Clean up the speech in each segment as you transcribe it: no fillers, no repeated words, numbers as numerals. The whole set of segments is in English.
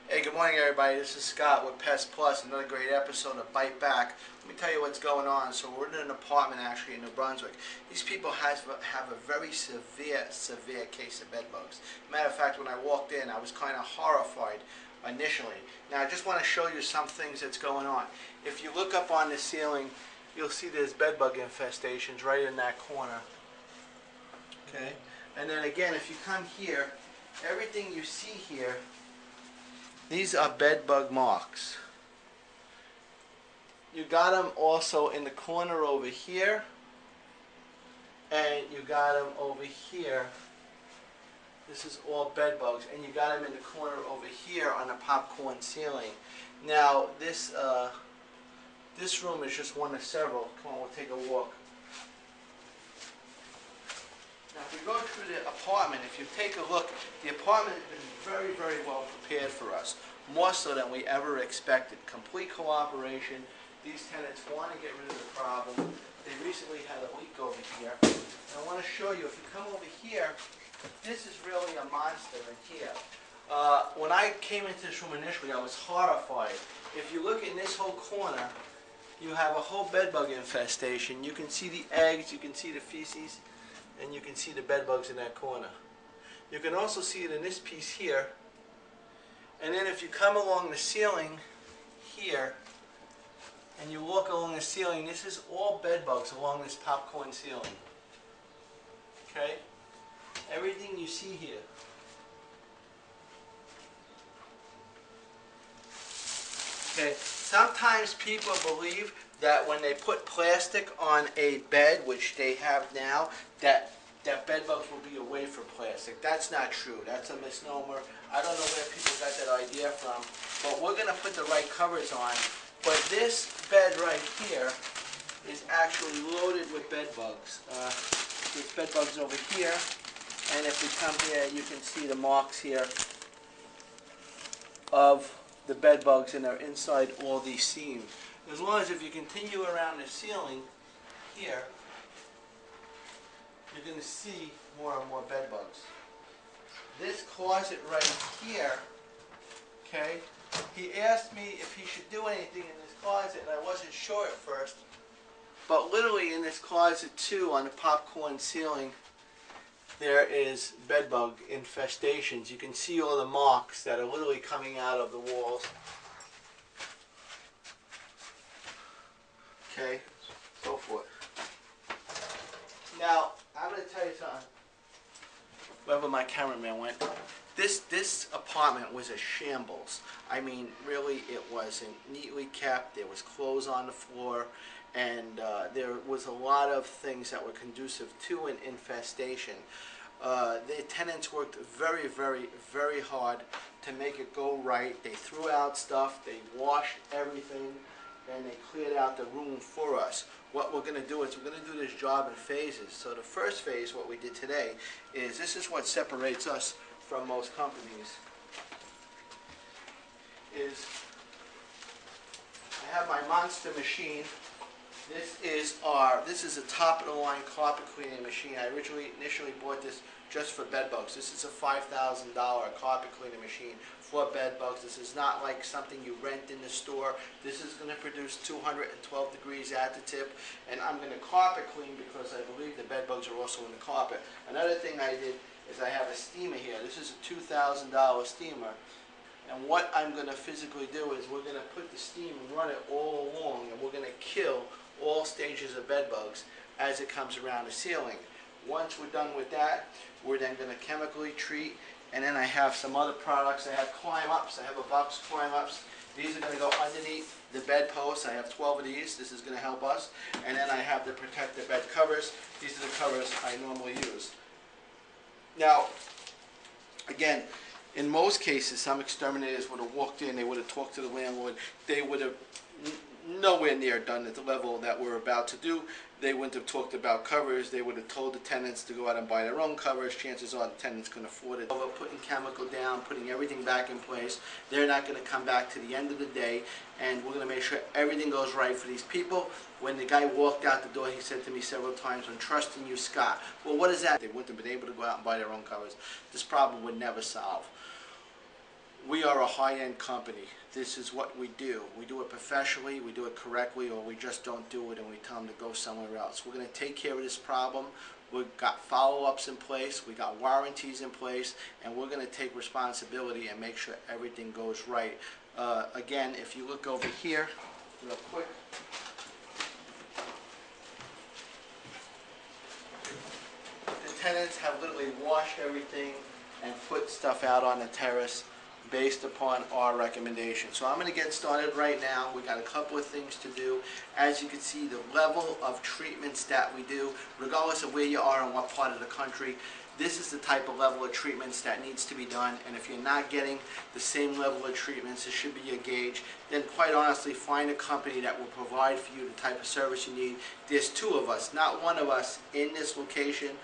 Hey, good morning everybody. This is Scott with Pest Plus, another great episode of Bite Back. Let me tell you what's going on. So we're in an apartment actually in New Brunswick. These people have a very severe case of bed bugs. Matter of fact, when I walked in, I was kind of horrified initially. Now I just want to show you some things that's going on. If you look up on the ceiling, you'll see there's bed bug infestations right in that corner. Okay? And then again, if you come here, everything you see here, these are bed bug marks. You got them also in the corner over here, and you got them over here. This is all bed bugs, and you got them in the corner over here on the popcorn ceiling. Now this room is just one of several. Come on, we'll take a walk. Now if we go through the apartment, if you take a look, the apartment has been very, very well prepared for us. More so than we ever expected. Complete cooperation. These tenants want to get rid of the problem. They recently had a leak over here. And I want to show you, if you come over here, this is really a monster in here. When I came into this room initially, I was horrified. If you look in this whole corner, you have a whole bed bug infestation. You can see the eggs, you can see the feces, and you can see the bed bugs in that corner. You can also see it in this piece here. And then if you come along the ceiling here, and you walk along the ceiling, this is all bed bugs along this popcorn ceiling. Okay? Everything you see here. Okay, sometimes people believe that when they put plastic on a bed, which they have now, that bed bugs will be away from plastic. That's not true. That's a misnomer. I don't know where people got that idea from, but we're going to put the right covers on. But this bed right here is actually loaded with bed bugs. There's bed bugs over here, and if we come here, you can see the marks here of the bed bugs, and they're inside all these seams. As long as if you continue around the ceiling here, you're going to see more and more bed bugs. This closet right here, okay, he asked me if he should do anything in this closet, and I wasn't sure at first. But literally in this closet too, on the popcorn ceiling, there is bed bug infestations. You can see all the marks that are literally coming out of the walls. Okay, so forth. Now, I'm going to tell you something. Wherever my cameraman went, this apartment was a shambles. I mean, really, it wasn't neatly kept. There was clothes on the floor, and there was a lot of things that were conducive to an infestation. The tenants worked very, very, very hard to make it go right. They threw out stuff, they washed everything, and they cleared out the room for us. What we're going to do is we're going to do this job in phases. So the first phase, what we did today, is this is what separates us from most companies. Is I have my monster machine. This is a top of the line carpet cleaning machine. I initially bought this just for bed bugs. This is a $5,000 carpet cleaning machine for bed bugs. This is not like something you rent in the store. This is going to produce 212 degrees at the tip, and I'm going to carpet clean because I believe the bed bugs are also in the carpet. Another thing I did is I have a steamer here. This is a $2,000 steamer, and what I'm going to physically do is we're going to put the steam and run it all along, and we're going to kill all stages of bed bugs as it comes around the ceiling. Once we're done with that, we're then going to chemically treat, and then I have some other products. I have climb-ups. I have a box of climb-ups. These are going to go underneath the bed posts. I have 12 of these. This is going to help us. And then I have the protect the bed covers. These are the covers I normally use. Now, again, in most cases, some exterminators would have walked in, they would have talked to the landlord, they would have nowhere near done at the level that we're about to do. They wouldn't have talked about covers. They would have told the tenants to go out and buy their own covers. Chances are the tenants couldn't afford it. Over putting chemical down, putting everything back in place. They're not going to come back to the end of the day, and we're going to make sure everything goes right for these people. When the guy walked out the door, he said to me several times, "I'm trusting you, Scott." Well, what is that? They wouldn't have been able to go out and buy their own covers. This problem would never solve. We are a high-end company. This is what we do. We do it professionally, we do it correctly, or we just don't do it and we tell them to go somewhere else. We're going to take care of this problem. We've got follow-ups in place, we got warranties in place, and we're going to take responsibility and make sure everything goes right. Again, if you look over here, real quick. The tenants have literally washed everything and put stuff out on the terrace based upon our recommendation. So I'm going to get started right now. We got a couple of things to do. As you can see, the level of treatments that we do, regardless of where you are and what part of the country, this is the type of level of treatments that needs to be done. And if you're not getting the same level of treatments, it should be your gauge. Then quite honestly, find a company that will provide for you the type of service you need. There's two of us, not one of us, in this location.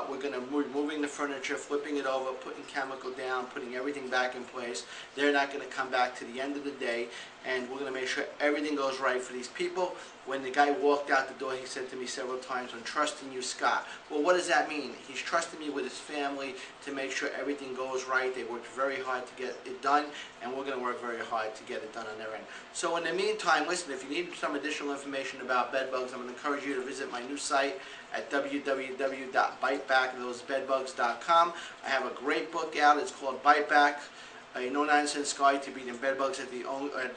We're going to be moving the furniture, flipping it over, putting chemical down, putting everything back in place. They're not going to come back to the end of the day, and we're going to make sure everything goes right for these people. When the guy walked out the door, he said to me several times, "I'm trusting you, Scott." Well, what does that mean? He's trusting me with his family to make sure everything goes right. They worked very hard to get it done, and we're going to work very hard to get it done on their end. So in the meantime, listen, if you need some additional information about bed bugs, I'm going to encourage you to visit my new site at www.bitebackthosebedbugs.com. I have a great book out. It's called Bite Back, a no-nonsense guide to beating bedbugs at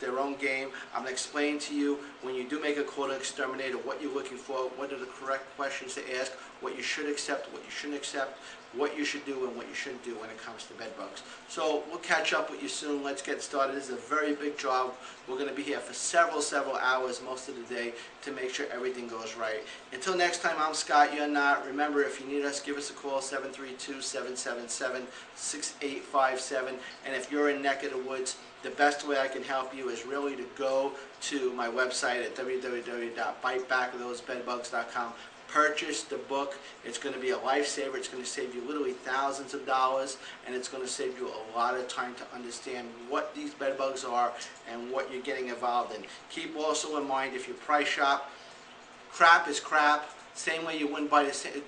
their own game. I'm going to explain to you, when you do make a call to exterminator, what you're looking for, what are the correct questions to ask, what you should accept, what you shouldn't accept, what you should do and what you shouldn't do when it comes to bed bugs. So we'll catch up with you soon. Let's get started. This is a very big job. We're going to be here for several hours most of the day to make sure everything goes right. Until next time, I'm Scott. You're not. Remember, if you need us, give us a call, 732-777-6857. And if you're in neck of the woods, the best way I can help you is really to go to my website at www.bitebackthosebedbugs.com. Purchase the book. It's going to be a lifesaver. It's going to save you literally thousands of dollars, and it's going to save you a lot of time to understand what these bed bugs are and what you're getting involved in. Keep also in mind, if you price shop, crap is crap. Same way you wouldn't buy the same,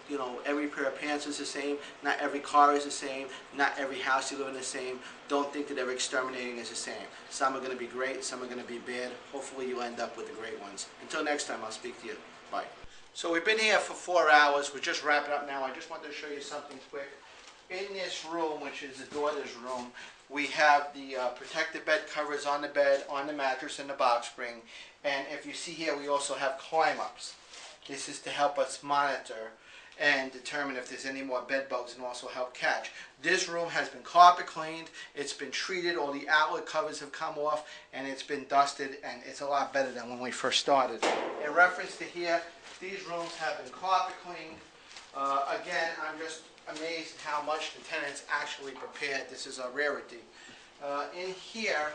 every pair of pants is the same. Not every car is the same. Not every house you live in is the same. Don't think that every exterminating is the same. Some are going to be great. Some are going to be bad. Hopefully you'll end up with the great ones. Until next time, I'll speak to you. Bye. So we've been here for 4 hours. We're just wrapping up now. I just wanted to show you something quick. In this room, which is the daughter's room, we have the protective bed covers on the bed, on the mattress, and the box spring. And if you see here, we also have climb-ups. This is to help us monitor and determine if there's any more bed bugs and also help catch. This room has been carpet cleaned, it's been treated, all the outlet covers have come off, and it's been dusted, and it's a lot better than when we first started. In reference to here, these rooms have been carpet cleaned. Again, I'm just amazed how much the tenants actually prepared. This is a rarity. In here,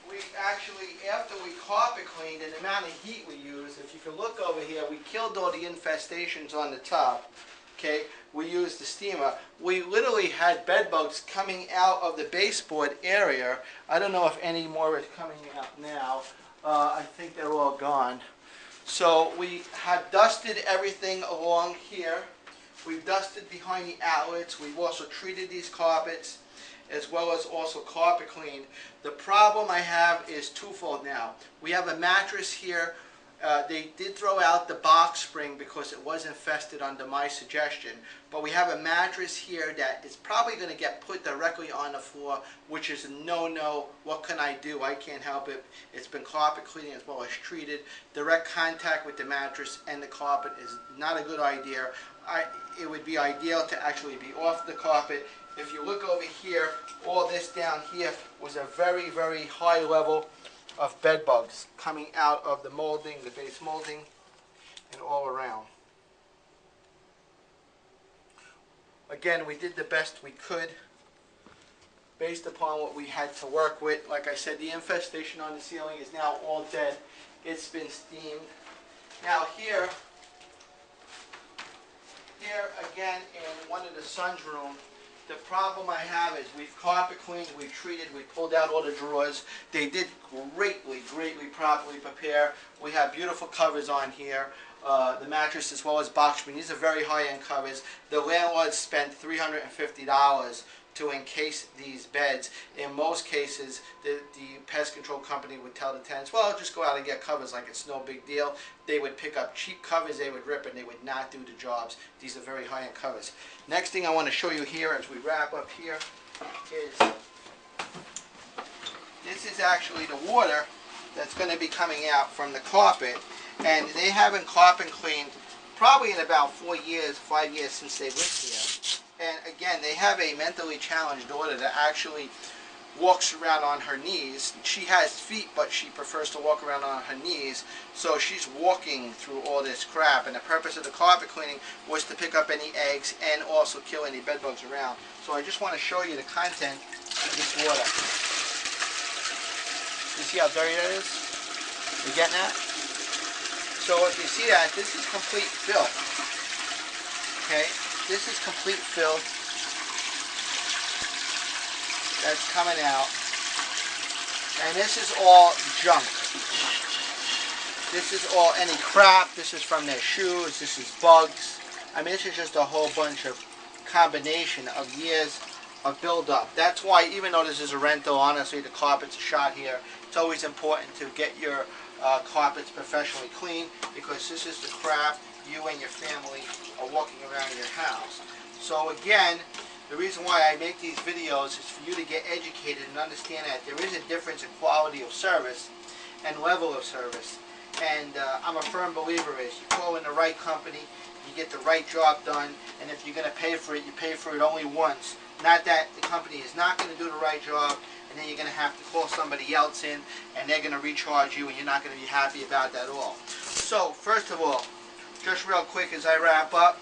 we actually, after we carpet cleaned, and the amount of heat we used, if you can look over here, we killed all the infestations on the top. Okay, we used the steamer. We literally had bed bugs coming out of the baseboard area. I don't know if any more is coming out now. I think they're all gone. So we have dusted everything along here. We've dusted behind the outlets. We've also treated these carpets, as well as also carpet cleaned. The problem I have is twofold now. We have a mattress here. They did throw out the box spring because it was infested under my suggestion, but we have a mattress here that is probably going to get put directly on the floor, which is a no-no. What can I do? I can't help it. It's been carpet cleaning as well as treated. Direct contact with the mattress and the carpet is not a good idea. It would be ideal to actually be off the carpet. If you look over here, all this down here was a very high level of bed bugs coming out of the molding, the base molding, and all around. Again, we did the best we could based upon what we had to work with. Like I said, the infestation on the ceiling is now all dead. It's been steamed. Now here again in one of the son's room, the problem I have is we've carpet cleaned, we've treated, we pulled out all the drawers. They did greatly properly prepare. We have beautiful covers on here. The mattress as well as box spring. These are very high-end covers. The landlord spent $350 to encase these beds. In most cases, the pest control company would tell the tenants, well, just go out and get covers like it's no big deal. They would pick up cheap covers, they would rip, and they would not do the jobs. These are very high-end covers. Next thing I want to show you here as we wrap up here is this is actually the water that's going to be coming out from the carpet, and they haven't carpet cleaned probably in about 4 years, 5 years since they lived here. And again, they have a mentally challenged daughter that actually walks around on her knees. She has feet, but she prefers to walk around on her knees, so she's walking through all this crap. And the purpose of the carpet cleaning was to pick up any eggs and also kill any bed bugs around. So I just want to show you the content of this water. You see how dirty that is? You getting that? So if you see that, this is complete filth. Okay? This is complete filth that's coming out. And this is all junk. This is all any crap. This is from their shoes. This is bugs. I mean, this is just a whole bunch of combination of years of build-up. That's why, even though this is a rental, honestly, the carpet's a shot here. It's always important to get your carpets professionally cleaned, because this is the crap you and your family are walking around your house. So again, the reason why I make these videos is for you to get educated and understand that there is a difference in quality of service and level of service. And I'm a firm believer is you call in the right company, you get the right job done, and if you're going to pay for it, you pay for it only once. Not that the company is not going to do the right job, and then you're going to have to call somebody else in, and they're going to recharge you, and you're not going to be happy about that at all. So, first of all, just real quick as I wrap up,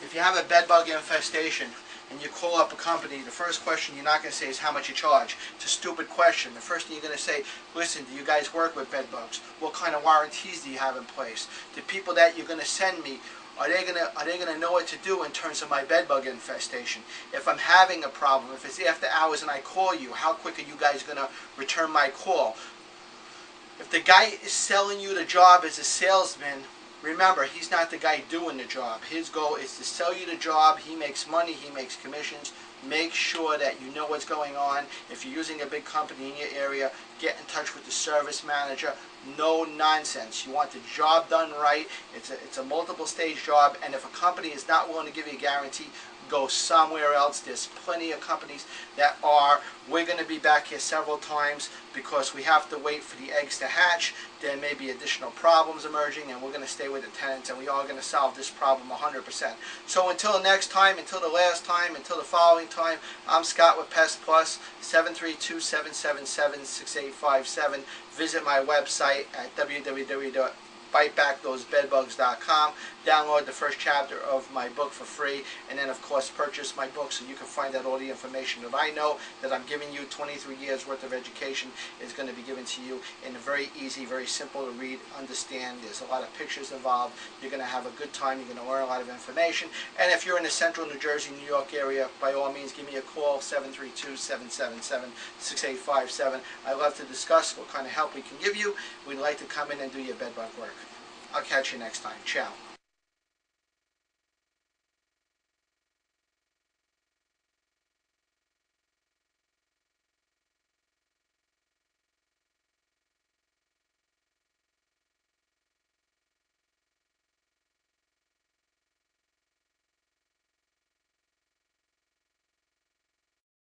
if you have a bed bug infestation and you call up a company, the first question you're not going to say is how much you charge. It's a stupid question. The first thing you're going to say, listen, do you guys work with bed bugs? What kind of warranties do you have in place? The people that you're going to send me, are they gonna know what to do in terms of my bed bug infestation? If I'm having a problem, if it's after hours and I call you, how quick are you guys gonna return my call? If the guy is selling you the job as a salesman, remember, he's not the guy doing the job. His goal is to sell you the job. He makes money, he makes commissions. Make sure that you know what's going on. If you're using a big company in your area, get in touch with the service manager. No nonsense. You want the job done right. It's a multiple stage job, and if a company is not willing to give you a guarantee, go somewhere else. There's plenty of companies that are. We're going to be back here several times because we have to wait for the eggs to hatch. There may be additional problems emerging, and we're going to stay with the tenants, and we are going to solve this problem 100%. So until the next time, until the last time, until the following time, I'm Scott with Pest Plus, 732-777-6857. Visit my website at www.bitebackthosebedbugs.com. Download the first chapter of my book for free, and then of course purchase my book so you can find out all the information that I know that I'm giving you. 23 years worth of education is going to be given to you in a very easy, very simple to read, understand. There's a lot of pictures involved. You're going to have a good time. You're going to learn a lot of information. And if you're in the central New Jersey, New York area, by all means give me a call, 732-777-6857. I'd love to discuss what kind of help we can give you. We'd like to come in and do your bed bug work. I'll catch you next time. Ciao.